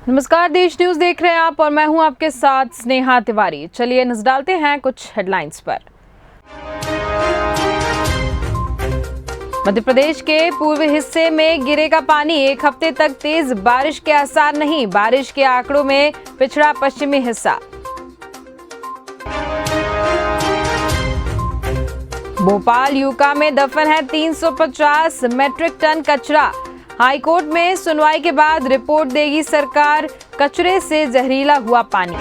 नमस्कार, देश न्यूज देख रहे हैं आप और मैं हूं आपके साथ स्नेहा तिवारी। चलिए नजर डालते हैं कुछ हेडलाइंस पर। मध्य प्रदेश के पूर्व हिस्से में गिरेगा पानी, एक हफ्ते तक तेज बारिश के आसार नहीं। बारिश के आंकड़ों में पिछड़ा पश्चिमी हिस्सा। भोपाल यूका में दफन है 350 मीट्रिक टन कचरा। हाईकोर्ट में सुनवाई के बाद रिपोर्ट देगी सरकार। कचरे से जहरीला हुआ पानी।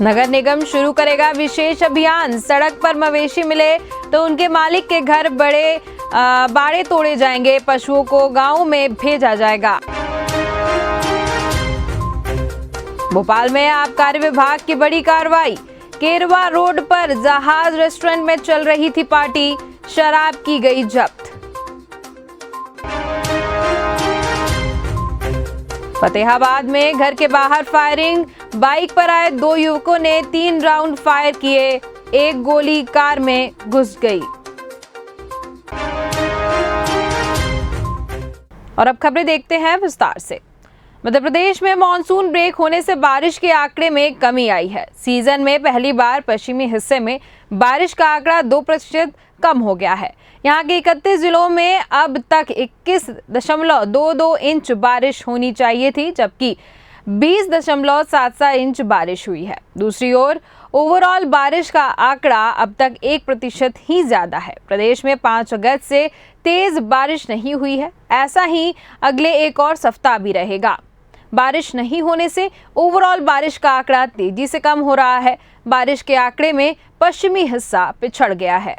नगर निगम शुरू करेगा विशेष अभियान। सड़क पर मवेशी मिले तो उनके मालिक के घर बाड़े तोड़े जाएंगे। पशुओं को गांव में भेजा जाएगा। भोपाल में आबकारी विभाग की बड़ी कार्रवाई। केरवा रोड पर जहाज रेस्टोरेंट में चल रही थी पार्टी, शराब की गई जब्त। फतेहाबाद में घर के बाहर फायरिंग, बाइक पर आए 2 युवकों ने 3 राउंड फायर किए, एक गोली कार में घुस गई। और अब खबरें देखते हैं विस्तार से। मध्य प्रदेश में मानसून ब्रेक होने से बारिश के आंकड़े में कमी आई है। सीजन में पहली बार पश्चिमी हिस्से में बारिश का आंकड़ा 2% कम हो गया है। यहाँ के 31 जिलों में अब तक 21.22 इंच बारिश होनी चाहिए थी, जबकि 20.77 इंच बारिश हुई है। दूसरी ओर ओवरऑल बारिश का आंकड़ा अब तक 1% ही ज्यादा है। प्रदेश में 5 अगस्त से तेज बारिश नहीं हुई है। ऐसा ही अगले एक और सप्ताह भी रहेगा। बारिश नहीं होने से ओवरऑल बारिश का आंकड़ा तेजी से कम हो रहा है। बारिश के आंकड़े में पश्चिमी हिस्सा पिछड़ गया है।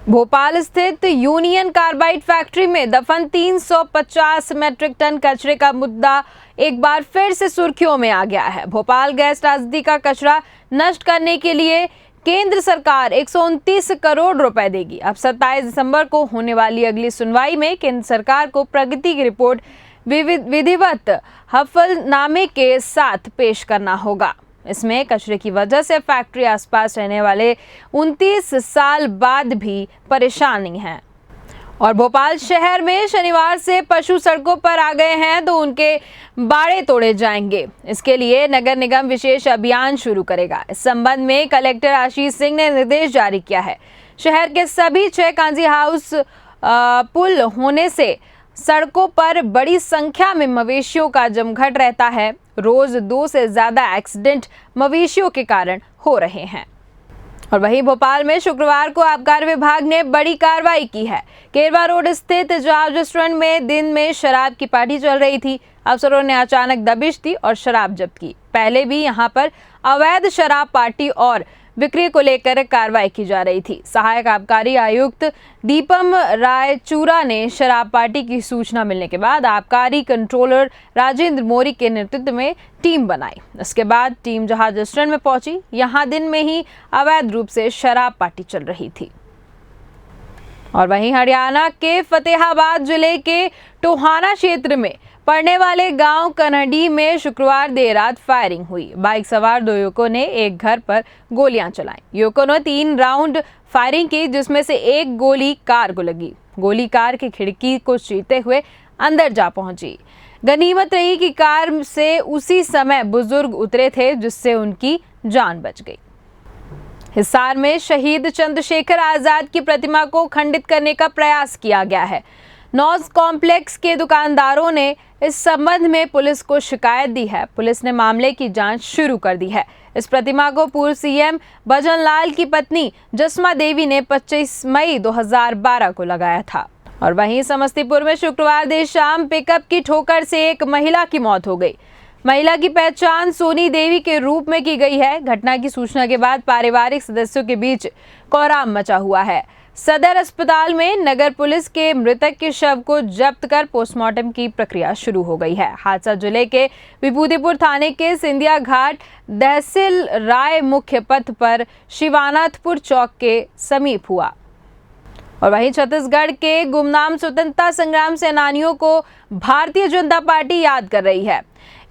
भोपाल स्थित यूनियन कार्बाइड फैक्ट्री में दफन 350 मीट्रिक टन कचरे का मुद्दा एक बार फिर से सुर्खियों में आ गया है। भोपाल गैस त्रासदी का कचरा नष्ट करने के लिए केंद्र सरकार 129 करोड़ रुपए देगी। अब 27 दिसंबर को होने वाली अगली सुनवाई में केंद्र सरकार को प्रगति की रिपोर्ट विधिवत हलफनामे के साथ पेश करना होगा। इसमें कचरे की वजह से फैक्ट्री आसपास रहने वाले 29 साल बाद भी परेशानी है। और भोपाल शहर में शनिवार से पशु सड़कों पर आ गए हैं तो उनके बाड़े तोड़े जाएंगे। इसके लिए नगर निगम विशेष अभियान शुरू करेगा। इस संबंध में कलेक्टर आशीष सिंह ने निर्देश जारी किया है। शहर के सभी 6 कांजी हाउस पुल होने से सड़कों पर बड़ी संख्या में मवेशियों का जमघट रहता है। रोज 2 से ज्यादा एक्सीडेंट मवेशियों के कारण हो रहे हैं। और वहीं भोपाल में शुक्रवार को आबकारी विभाग ने बड़ी कार्रवाई की है। केरवा रोड स्थित जहाज रेस्टोरेंट में दिन में शराब की पार्टी चल रही थी। अफसरों ने अचानक दबिश दी और शराब जब्त की। पहले भी यहां पर अवैध शराब पार्टी और बिक्री को लेकर कार्रवाई की जा रही थी। सहायक आबकारी आयुक्त दीपम रायचूरा ने शराब पार्टी की सूचना मिलने के बाद आबकारी कंट्रोलर राजेंद्र मोरी के नेतृत्व में टीम बनाई। इसके बाद टीम जहाज रेस्टोरेंट में पहुंची। यहां दिन में ही अवैध रूप से शराब पार्टी चल रही थी। और वहीं हरियाणा के फतेहाबाद जिले के टोहाना क्षेत्र में पड़ने वाले गांव कन्हडी में शुक्रवार देर रात फायरिंग हुई। बाइक सवार 2 युवकों ने एक घर पर गोलियां चलाई। युवकों ने 3 राउंड फायरिंग की, जिसमें से एक गोली कार को लगी। गोली कार की खिड़की को चीरते हुए अंदर जा पहुंची। गनीमत रही कि कार से उसी समय बुजुर्ग उतरे थे, जिससे उनकी जान बच गई। हिसार में शहीद चंद्रशेखर आजाद की प्रतिमा को खंडित करने का प्रयास किया गया है। नॉज कॉम्प्लेक्स के दुकानदारों ने इस संबंध में पुलिस को शिकायत दी है। पुलिस ने मामले की जांच शुरू कर दी है। इस प्रतिमा को पूर्व सीएम भजनलाल की पत्नी जसमा देवी ने 25 मई 2012 को लगाया था। और वहीं समस्तीपुर में शुक्रवार देर शाम पिकअप की ठोकर से एक महिला की मौत हो गई। महिला की पहचान सोनी देवी के रूप में की गई है। घटना की सूचना के बाद पारिवारिक सदस्यों के बीच कोहराम मचा हुआ है। सदर अस्पताल में नगर पुलिस के मृतक के शव को जब्त कर पोस्टमार्टम की प्रक्रिया शुरू हो गई है। हादसा जिले के विभूतिपुर थाने के सिंधिया घाट तहसील राय मुख्य पथ पर शिवानाथपुर चौक के समीप हुआ। और वहीं छत्तीसगढ़ के गुमनाम स्वतंत्रता संग्राम सेनानियों को भारतीय जनता पार्टी याद कर रही है।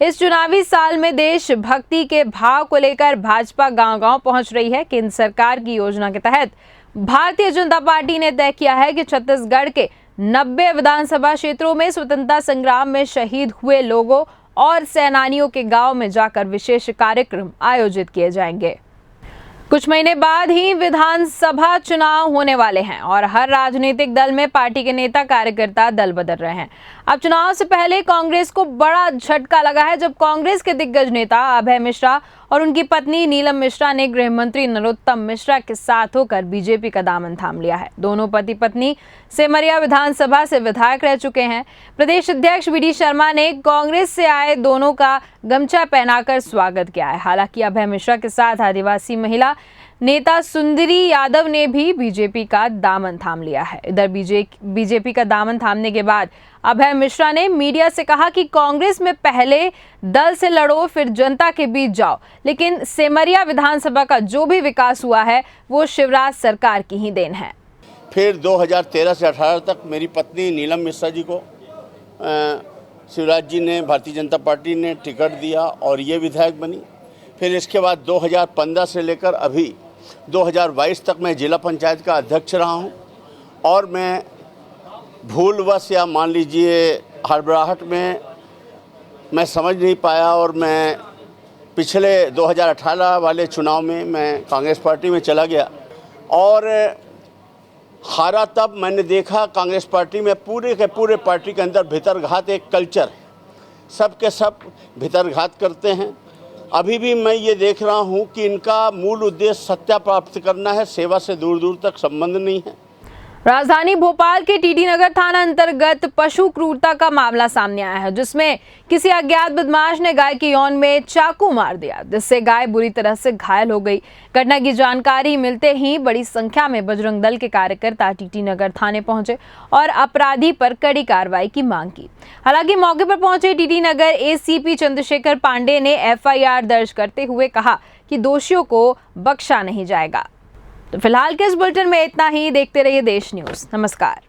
इस चुनावी साल में देशभक्ति के भाव को लेकर भाजपा गांव-गांव पहुंच रही है। केंद्र सरकार की योजना के तहत भारतीय जनता पार्टी ने तय किया है कि छत्तीसगढ़ के 90 विधानसभा क्षेत्रों में स्वतंत्रता संग्राम में शहीद हुए लोगों और सेनानियों के गांव में जाकर विशेष कार्यक्रम आयोजित किए जाएंगे। कुछ महीने बाद ही विधानसभा चुनाव होने वाले हैं और हर राजनीतिक दल में पार्टी के नेता कार्यकर्ता दल बदल रहे हैं। अब चुनाव से पहले कांग्रेस को बड़ा झटका लगा है जब कांग्रेस के दिग्गज नेता अभय मिश्रा और उनकी पत्नी नीलम मिश्रा ने गृह मंत्री नरोत्तम मिश्रा के साथ होकर बीजेपी का दामन थाम लिया है। दोनों पति पत्नी सेमरिया विधानसभा से विधायक रह चुके हैं। प्रदेश अध्यक्ष वी.डी. शर्मा ने कांग्रेस से आए दोनों का गमछा पहनाकर स्वागत किया है। हालांकि अभय मिश्रा के साथ आदिवासी महिला नेता सुंदरी यादव ने भी बीजेपी का दामन थाम लिया है। इधर बीजेपी का दामन थामने के बाद अभय मिश्रा ने मीडिया से कहा कि कांग्रेस में पहले दल से लड़ो फिर जनता के बीच जाओ, लेकिन सेमरिया विधानसभा का जो भी विकास हुआ है वो शिवराज सरकार की ही देन है। फिर 2013 से 18 तक मेरी पत्नी नीलम मिश्रा जी को शिवराज जी ने, भारतीय जनता पार्टी ने टिकट दिया और ये विधायक बनी। फिर इसके बाद 2015 से लेकर अभी 2022 तक मैं जिला पंचायत का अध्यक्ष रहा हूं और मैं भूलवश या मान लीजिए हड़बड़ाहट में मैं समझ नहीं पाया और मैं पिछले 2018 वाले चुनाव में मैं कांग्रेस पार्टी में चला गया और हारा। तब मैंने देखा कांग्रेस पार्टी में पूरे के पूरे पार्टी के अंदर भीतरघात एक कल्चर, सब के सब भीतरघात करते हैं। अभी भी मैं ये देख रहा हूँ कि इनका मूल उद्देश्य सत्ता प्राप्त करना है, सेवा से दूर दूर तक संबंध नहीं है। राजधानी भोपाल के टीटी नगर थाना अंतर्गत पशु क्रूरता का मामला सामने आया है, जिसमें किसी अज्ञात बदमाश ने गाय के यौन में चाकू मार दिया, जिससे गाय बुरी तरह से घायल हो गई। घटना की जानकारी मिलते ही बड़ी संख्या में बजरंग दल के कार्यकर्ता टीटी नगर थाने पहुंचे और अपराधी पर कड़ी कार्रवाई की मांग की। हालांकि मौके पर पहुंचे टीटी नगर एसीपी चंद्रशेखर पांडे ने एफआईआर दर्ज करते हुए कहा कि दोषियों को बख्शा नहीं जाएगा। तो फिलहाल के इस बुलेटिन में इतना ही। देखते रहिए देश न्यूज़। नमस्कार।